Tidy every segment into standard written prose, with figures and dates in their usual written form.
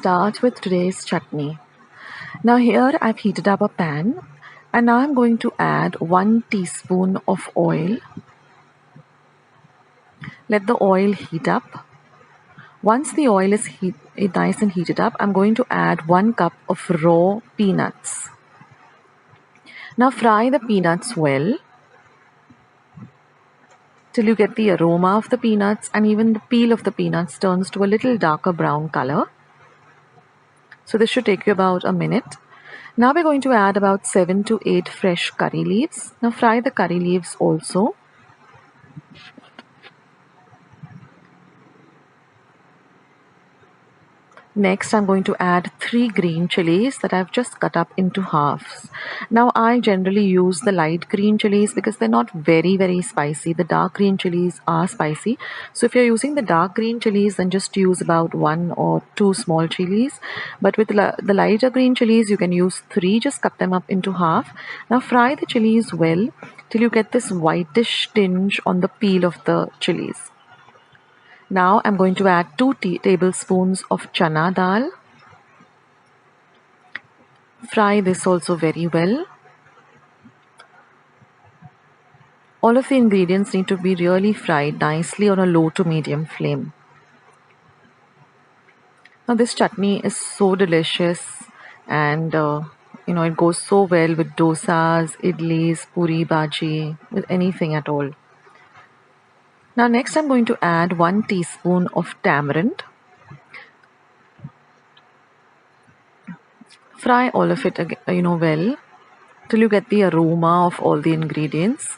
start with today's chutney. Now here I've heated up a pan and now I'm going to add 1 teaspoon of oil. Let the oil heat up. Once the oil is nice and heated up, I'm going to add 1 cup of raw peanuts. Now fry the peanuts well till you get the aroma of the peanuts and even the peel of the peanuts turns to a little darker brown color. So this should take you about a minute. Now we're going to add about 7 to 8 fresh curry leaves. Now fry the curry leaves also. Next, I'm going to add 3 green chilies that I've just cut up into halves. Now, I generally use the light green chilies because they're not very spicy. The dark green chilies are spicy. So if you're using the dark green chilies, then just use about 1 or 2 small chilies. But with the lighter green chilies, you can use 3. Just cut them up into half. Now, fry the chilies well till you get this whitish tinge on the peel of the chilies. Now I'm going to add 2 tablespoons of chana dal. Fry this also very well. All of the ingredients need to be really fried nicely on a low to medium flame. Now this chutney is so delicious and it goes so well with dosas, idlis, puri, bhaji, with anything at all. Now next I'm going to add 1 teaspoon of tamarind. Fry all of it well till you get the aroma of all the ingredients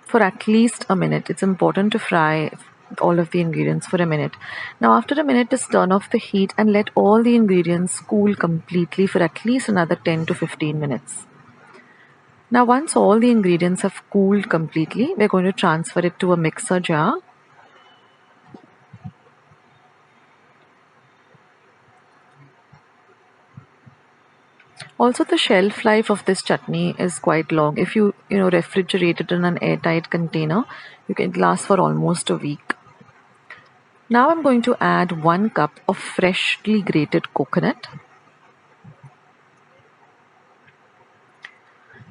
for at least a minute. It's important to fry all of the ingredients for a minute. Now after a minute, just turn off the heat and let all the ingredients cool completely for at least another 10 to 15 minutes. Now once all the ingredients have cooled completely, we're going to transfer it to a mixer jar. Also, the shelf life of this chutney is quite long. If you refrigerate it in an airtight container, you can last for almost a week. Now I'm going to add 1 cup of freshly grated coconut.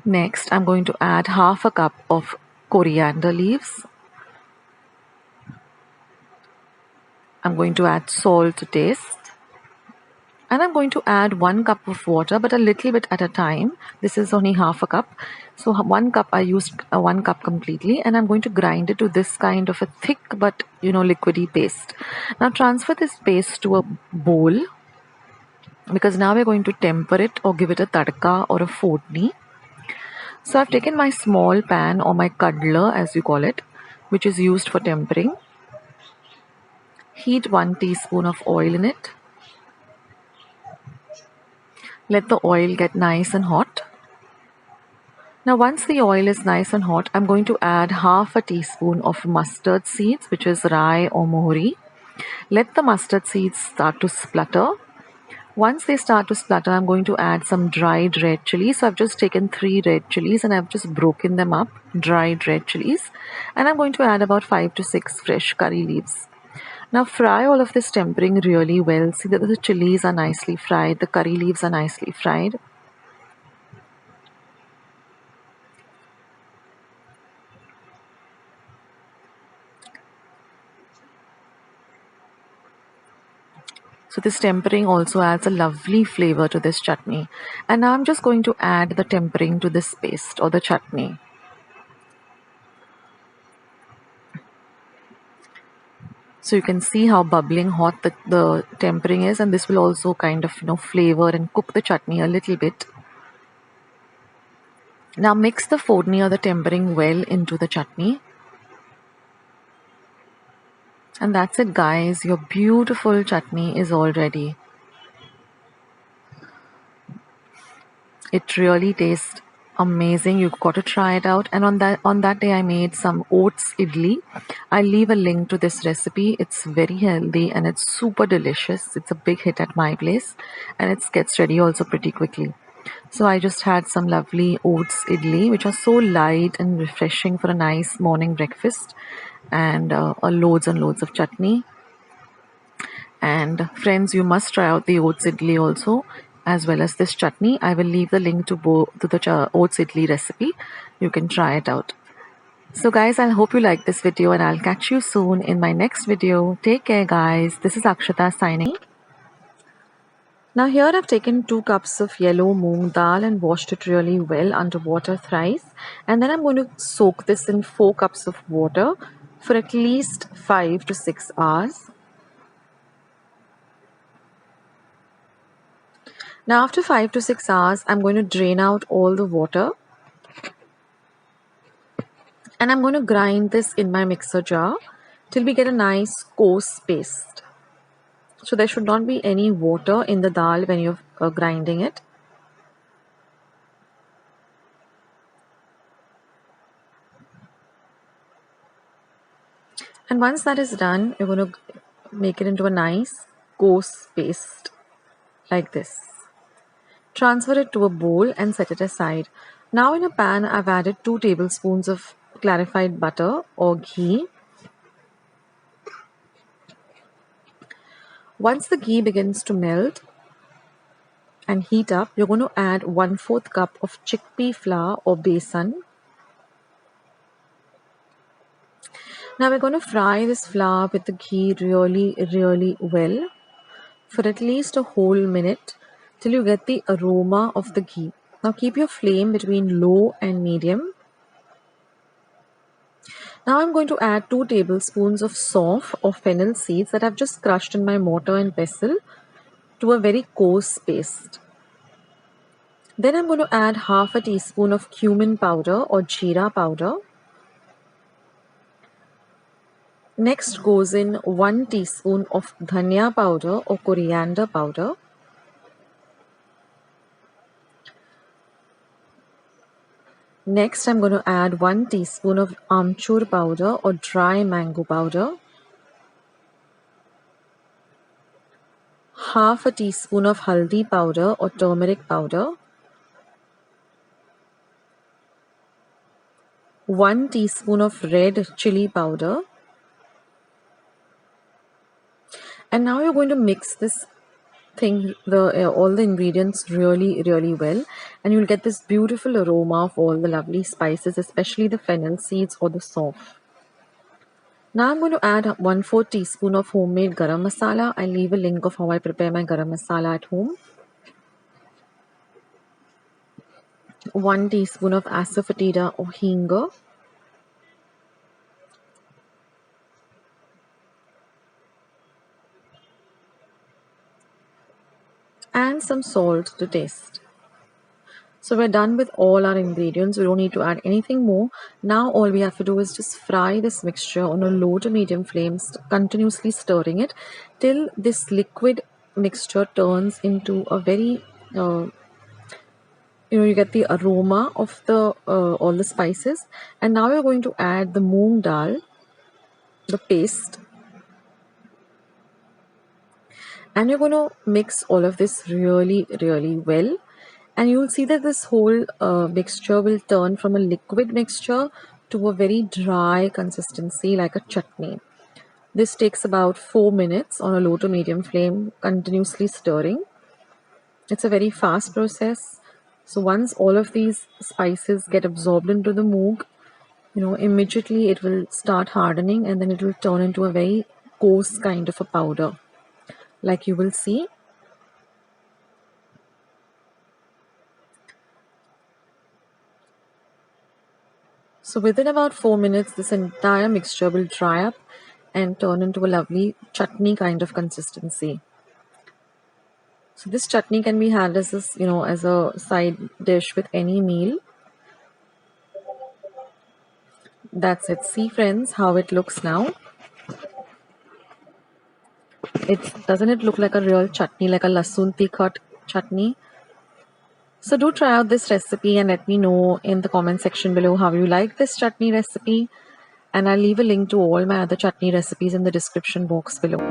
Next, I'm going to add half a cup of coriander leaves. I'm going to add salt to taste. And I'm going to add 1 cup of water, but a little bit at a time. This is only half a cup. So 1 cup, I used 1 cup completely, and I'm going to grind it to this kind of a thick but liquidy paste. Now transfer this paste to a bowl because now we're going to temper it or give it a tadka or a fortni. So I've taken my small pan or my cuddler as you call it, which is used for tempering. Heat 1 teaspoon of oil in it. Let the oil get nice and hot. Now once the oil is nice and hot, I'm going to add half a teaspoon of mustard seeds, which is rai or mohri. Let the mustard seeds start to splutter. Once they start to splutter, I'm going to add some dried red chilies. So I've just taken 3 red chilies and I've just broken them up, dried red chilies. And I'm going to add about 5 to 6 fresh curry leaves. Now fry all of this tempering really well. See that the chilies are nicely fried, the curry leaves are nicely fried. So this tempering also adds a lovely flavor to this chutney. And now I'm just going to add the tempering to this paste or the chutney. So you can see how bubbling hot the tempering is, and this will also kind of flavor and cook the chutney a little bit. Now mix the fortni or the tempering well into the chutney. And that's it guys, your beautiful chutney is all ready. It really tastes amazing. You've got to try it out. And on that day I made some oats idli. I'll leave a link to this recipe. It's very healthy and it's super delicious. It's a big hit at my place and it gets ready also pretty quickly. So I just had some lovely oats idli, which are so light and refreshing for a nice morning breakfast, and loads and loads of chutney. And friends, you must try out the oats idli also, as well as this chutney. I will leave the link to the oats idli recipe. You can try it out. So guys, I hope you liked this video, and I'll catch you soon in my next video. Take care guys. This is Akshata signing. Now here I've taken 2 cups of yellow moong dal and washed it really well under water thrice. And then I'm going to soak this in 4 cups of water for at least 5 to 6 hours. Now after 5 to 6 hours, I'm going to drain out all the water. And I'm going to grind this in my mixer jar till we get a nice coarse paste. So there should not be any water in the dal when you're grinding it. And once that is done, you're going to make it into a nice coarse paste like this. Transfer it to a bowl and set it aside. Now in a pan, I've added 2 tablespoons of clarified butter or ghee. Once the ghee begins to melt and heat up, you're going to add 1/4 cup of chickpea flour or besan. Now we're going to fry this flour with the ghee really well for at least a whole minute till you get the aroma of the ghee. Now keep your flame between low and medium. Now I'm going to add 2 tablespoons of sauf or fennel seeds that I've just crushed in my mortar and pestle to a very coarse paste. Then I'm going to add half a teaspoon of cumin powder or jeera powder. Next goes in 1 teaspoon of dhania powder or coriander powder. Next I'm going to add 1 teaspoon of amchur powder or dry mango powder. Half a teaspoon of haldi powder or turmeric powder. 1 teaspoon of red chili powder. And now you're going to mix this thing, all the ingredients really well, and you'll get this beautiful aroma of all the lovely spices, especially the fennel seeds or the sauf. Now I'm going to add 1/4 teaspoon of homemade garam masala. I'll leave a link of how I prepare my garam masala at home. 1 teaspoon of asafoetida or hinga. And some salt to taste. So we're done with all our ingredients. We don't need to add anything more. Now all we have to do is just fry this mixture on a low to medium flame, continuously stirring it till this liquid mixture turns into a very, you get the aroma of the all the spices. And now you're going to add the moong dal, the paste. And you're going to mix all of this really well. And you'll see that this whole mixture will turn from a liquid mixture to a very dry consistency like a chutney. This takes about 4 minutes on a low to medium flame, continuously stirring. It's a very fast process. So once all of these spices get absorbed into the moong, immediately it will start hardening, and then it will turn into a very coarse kind of a powder, like you will see. So within about 4 minutes, this entire mixture will dry up and turn into a lovely chutney kind of consistency. So this chutney can be had as as a side dish with any meal. That's it. See friends how it looks now. Doesn't it look like a real chutney, like a lasun tikhat chutney? So do try out this recipe and let me know in the comment section below how you like this chutney recipe. And I'll leave a link to all my other chutney recipes in the description box below.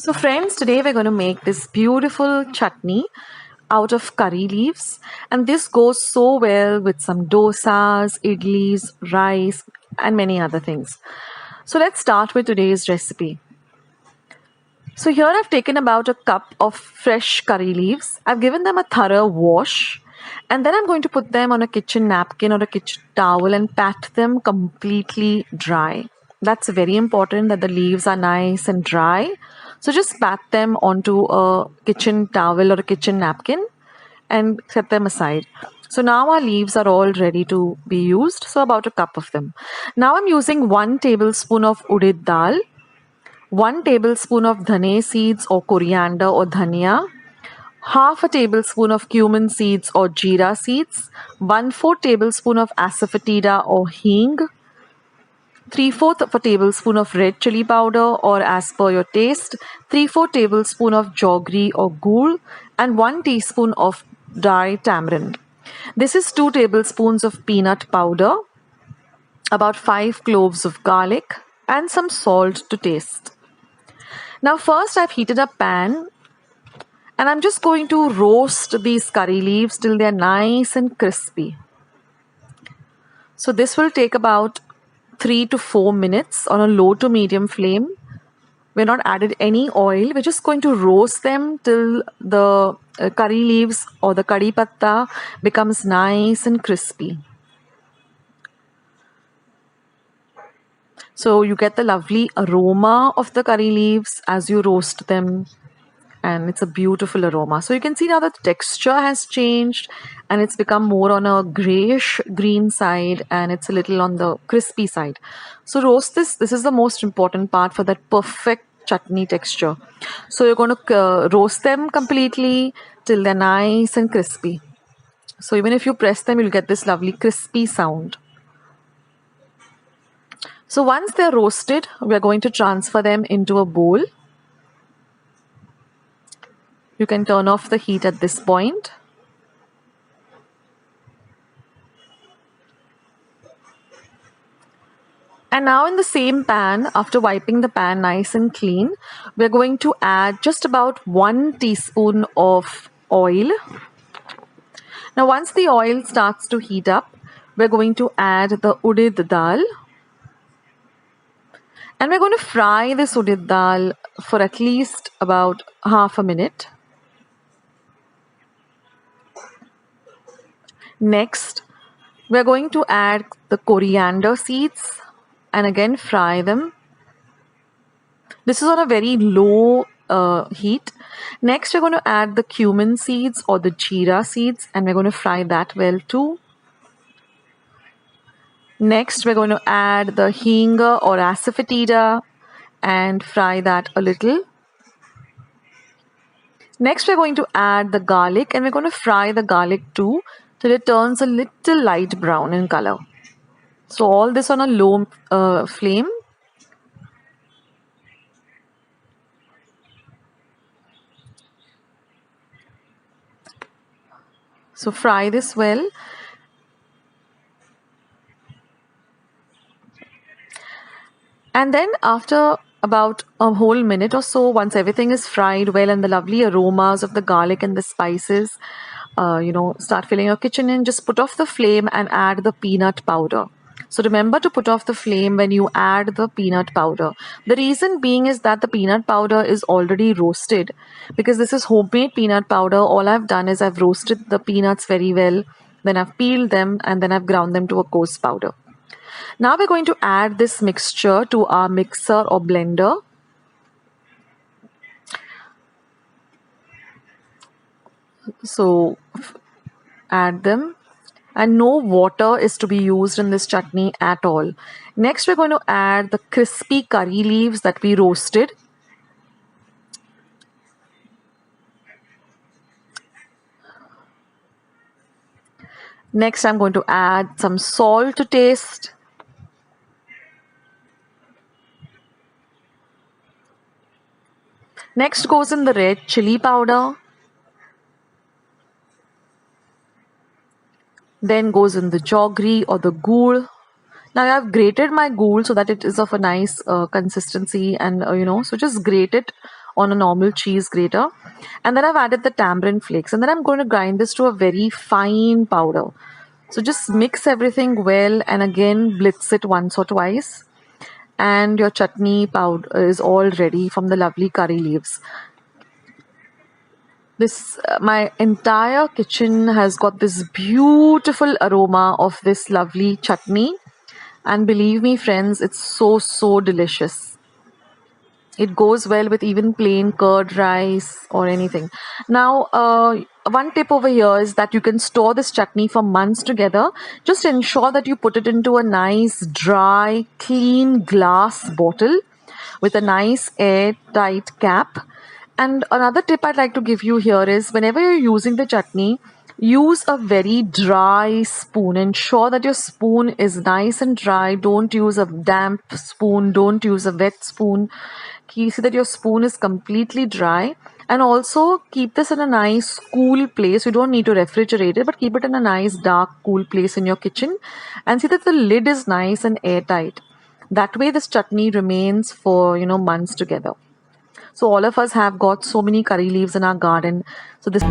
So friends, today we're going to make this beautiful chutney out of curry leaves, and this goes so well with some dosas, idlis, rice and many other things. So let's start with today's recipe. So here I've taken about a cup of fresh curry leaves. I've given them a thorough wash, and then I'm going to put them on a kitchen napkin or a kitchen towel and pat them completely dry. That's very important that the leaves are nice and dry. So just pat them onto a kitchen towel or a kitchen napkin and set them aside. So now our leaves are all ready to be used. So about a cup of them. Now I'm using 1 tablespoon of urad dal, 1 tablespoon of dhane seeds or coriander or dhania, half a tablespoon of cumin seeds or jeera seeds, 1/4 tablespoon of asafoetida or hing, 3/4 of a tablespoon of red chili powder or as per your taste, 3/4 tablespoon of jaggery or gur, and 1 teaspoon of dry tamarind. This is 2 tablespoons of peanut powder, about 5 cloves of garlic, and some salt to taste. Now first I've heated a pan and I'm just going to roast these curry leaves till they're nice and crispy. So this will take about 3 to 4 minutes on a low to medium flame. We're not added any oil. We're just going to roast them till the curry leaves or the curry patta becomes nice and crispy. So you get the lovely aroma of the curry leaves as you roast them, and it's a beautiful aroma. So you can see now the texture has changed and it's become more on a grayish green side and it's a little on the crispy side. So roast this. This is the most important part for that perfect chutney texture. So you're going to roast them completely till they're nice and crispy. So even if you press them, you'll get this lovely crispy sound. So once they're roasted, we're going to transfer them into a bowl. You can turn off the heat at this point. And now in the same pan, after wiping the pan nice and clean, we're going to add just about 1 teaspoon of oil. Now once the oil starts to heat up, we're going to add the urad dal. And we're going to fry this urad dal for at least about half a minute. Next, we're going to add the coriander seeds and again fry them. This is on a very low heat. Next, we're going to add the cumin seeds or the jeera seeds and we're going to fry that well too. Next, we're going to add the hing or asafoetida and fry that a little. Next, we're going to add the garlic and we're going to fry the garlic too till it turns a little light brown in color. So all this on a low flame. So fry this well. And then after about a whole minute or so, once everything is fried well and the lovely aromas of the garlic and the spices, start filling your kitchen in, just put off the flame and add the peanut powder. So remember to put off the flame when you add the peanut powder. The reason being is that the peanut powder is already roasted. Because this is homemade peanut powder, all I've done is I've roasted the peanuts very well, then I've peeled them and then I've ground them to a coarse powder. Now we're going to add this mixture to our mixer or blender. So add them. And no water is to be used in this chutney at all. Next, we're going to add the crispy curry leaves that we roasted. Next, I'm going to add some salt to taste. Next goes in the red chili powder. Then goes in the jaggery or the gur. Now I have grated my gur so that it is of a nice consistency and so just grate it on a normal cheese grater. And then I've added the tamarind flakes, and then I'm going to grind this to a very fine powder. So just mix everything well and again blitz it once or twice. And your chutney powder is all ready from the lovely curry leaves. This my entire kitchen has got this beautiful aroma of this lovely chutney, and believe me friends, it's so delicious. It goes well with even plain curd rice or anything. Now, one tip over here is that you can store this chutney for months together. Just ensure that you put it into a nice, dry, clean glass bottle with a nice airtight cap. And another tip I'd like to give you here is whenever you're using the chutney, use a very dry spoon. Ensure that your spoon is nice and dry. Don't use a damp spoon. Don't use a wet spoon. You see that your spoon is completely dry. And also keep this in a nice cool place. You don't need to refrigerate it, but keep it in a nice dark cool place in your kitchen. And see that the lid is nice and airtight. That way this chutney remains for months together. So all of us have got so many curry leaves in our garden. So this